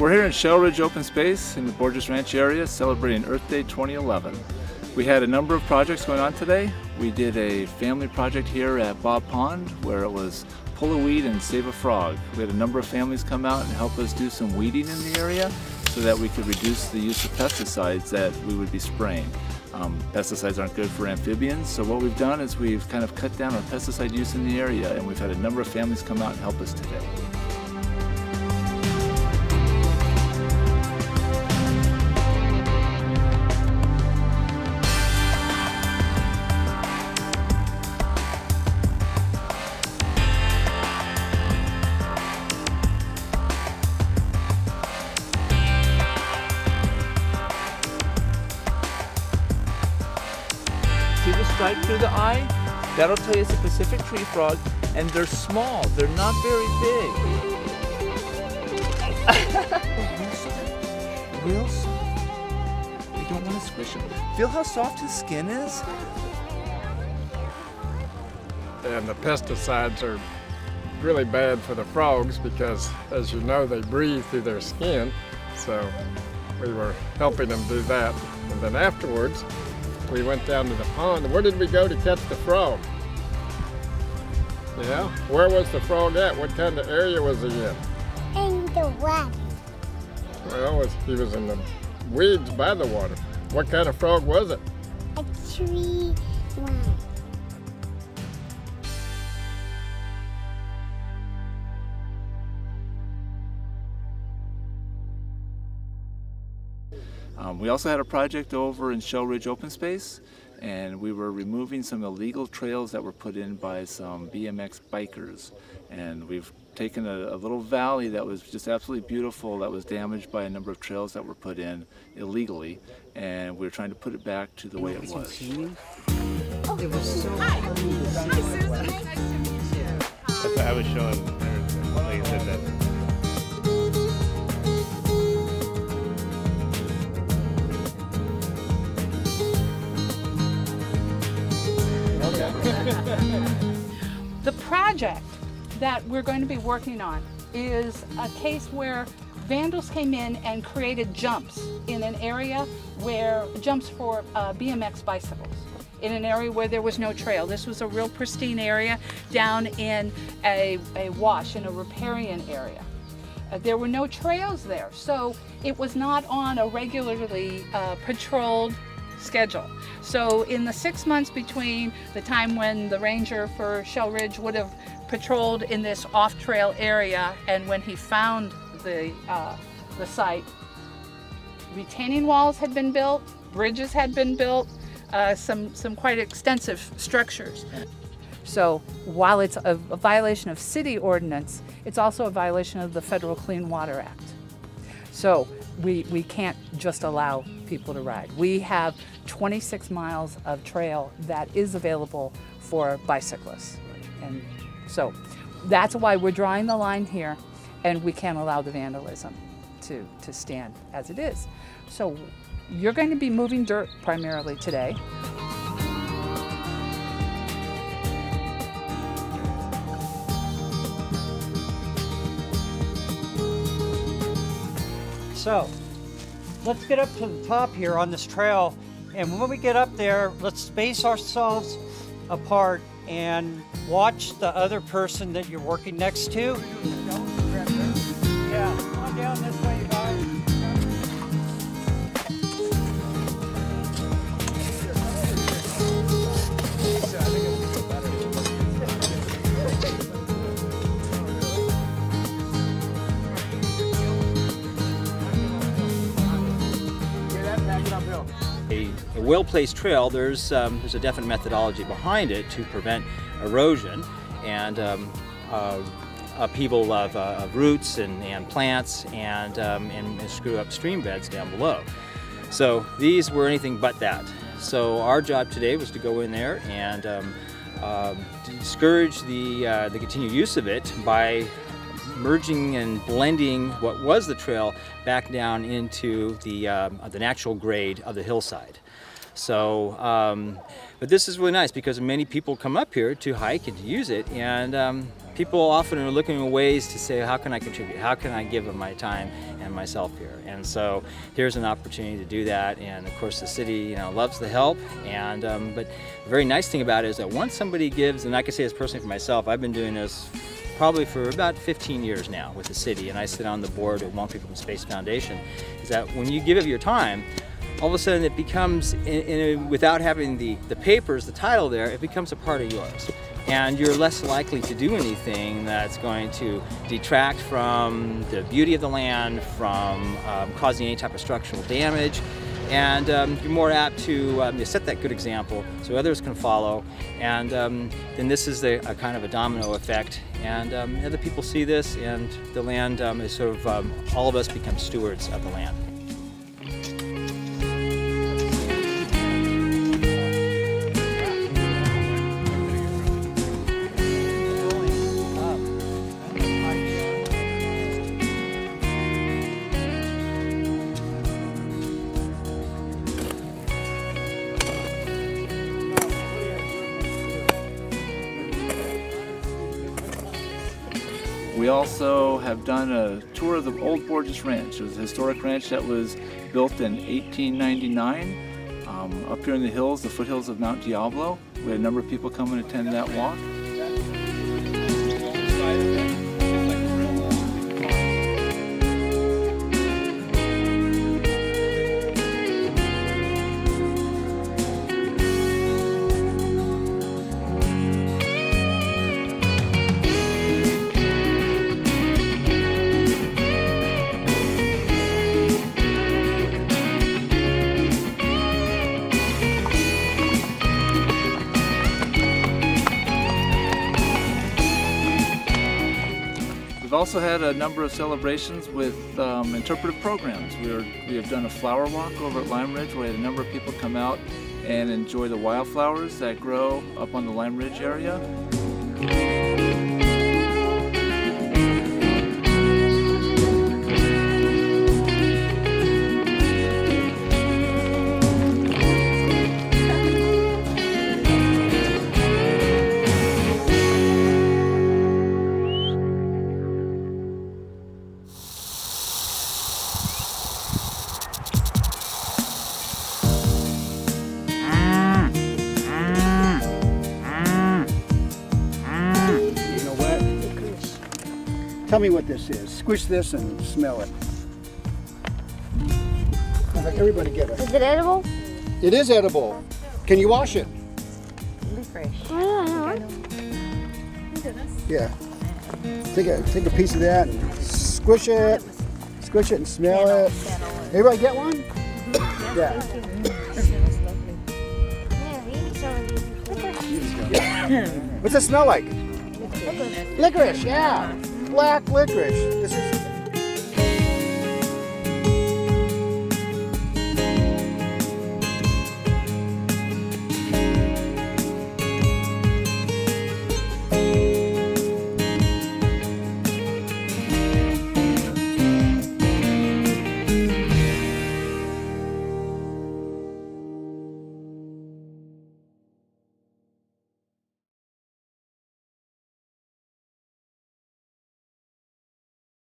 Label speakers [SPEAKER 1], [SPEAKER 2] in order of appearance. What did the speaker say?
[SPEAKER 1] We're here in Shell Ridge Open Space in the Borges Ranch area celebrating Earth Day 2011. We had a number of projects going on today. We did a family project here at Bob Pond where it was pull a weed and save a frog. We had a number of families come out and help us do some weeding in the area so that we could reduce the use of pesticides that we would be spraying. Pesticides aren't good for amphibians, so what we've done is we've kind of cut down on pesticide use in the area, and we've had a number of families come out and help us today.
[SPEAKER 2] See the stripe through the eye? That'll tell you it's a Pacific tree frog, and they're small. They're not very big. Real soft. You don't want to squish him. Feel how soft his skin is?
[SPEAKER 3] And the pesticides are really bad for the frogs because, as you know, they breathe through their skin. So we were helping them do that. And then afterwards, we went down to the pond. Where did we go to catch the frog? Yeah? Where was the frog at? What kind of area was he in?
[SPEAKER 4] In the water.
[SPEAKER 3] Well, he was in the weeds by the water. What kind of frog was it?
[SPEAKER 4] A tree one.
[SPEAKER 1] We also had a project over in Shell Ridge Open Space, and we were removing some illegal trails that were put in by some BMX bikers. And we've taken a little valley that was just absolutely beautiful that was damaged by a number of trails that were put in illegally, and we're trying to put it back to the way it was.
[SPEAKER 5] It was so hard. Hi, Susan. Nice to meet you.
[SPEAKER 6] That's what I was showing her, like I said, that.
[SPEAKER 5] The project that we're going to be working on is a case where vandals came in and created jumps in an area where jumps for BMX bicycles in an area where there was no trail. This was a real pristine area down in a wash in a riparian area. There were no trails there, so it was not on a regularly patrolled schedule. So in the 6 months between the time when the ranger for Shell Ridge would have patrolled in this off-trail area and when he found the site, retaining walls had been built, bridges had been built, some quite extensive structures. So while it's a violation of city ordinance, it's also a violation of the Federal Clean Water Act. So we can't just allow people to ride. We have 26 miles of trail that is available for bicyclists. And so that's why we're drawing the line here, and we can't allow the vandalism to stand as it is. So you're going to be moving dirt primarily today.
[SPEAKER 7] So, let's get up to the top here on this trail, and when we get up there, let's space ourselves apart and watch the other person that you're working next to. Yeah, come on down this way, you guys.
[SPEAKER 8] A well-placed trail, there's a definite methodology behind it to prevent erosion and upheaval of roots and plants and screw up stream beds down below. So these were anything but that. So our job today was to go in there and discourage the continued use of it by merging and blending what was the trail back down into the natural grade of the hillside. So, but this is really nice because many people come up here to hike and to use it, and people often are looking for ways to say, how can I contribute? How can I give of my time and myself here? And so here's an opportunity to do that. And of course the city loves the help. And but the very nice thing about it is that once somebody gives, and I can say this personally for myself, I've been doing this probably for about 15 years now with the city, and I sit on the board at Walnut Creek Open Space Foundation, is that when you give of your time, all of a sudden it becomes, without having the papers, the title there, it becomes a part of yours. And you're less likely to do anything that's going to detract from the beauty of the land, from causing any type of structural damage. And you're more apt to set that good example so others can follow. And then this is a kind of a domino effect. And other people see this, and the land is sort of, all of us become stewards of the land.
[SPEAKER 1] We also have done a tour of the old Borges Ranch. It was a historic ranch that was built in 1899 up here in the hills, the foothills of Mount Diablo. We had a number of people come and attend that walk. We've also had a number of celebrations with interpretive programs. We have done a flower walk over at Lime Ridge where we had a number of people come out and enjoy the wildflowers that grow up on the Lime Ridge area.
[SPEAKER 9] Tell me what this is. Squish this and smell it. Everybody get it.
[SPEAKER 4] Is it edible?
[SPEAKER 9] It is edible. Can you wash it?
[SPEAKER 4] Licorice.
[SPEAKER 9] Yeah. Take a piece of that and squish it and smell it. Everybody get one? Yeah. What's it smell like? Licorice, yeah. Black licorice. This is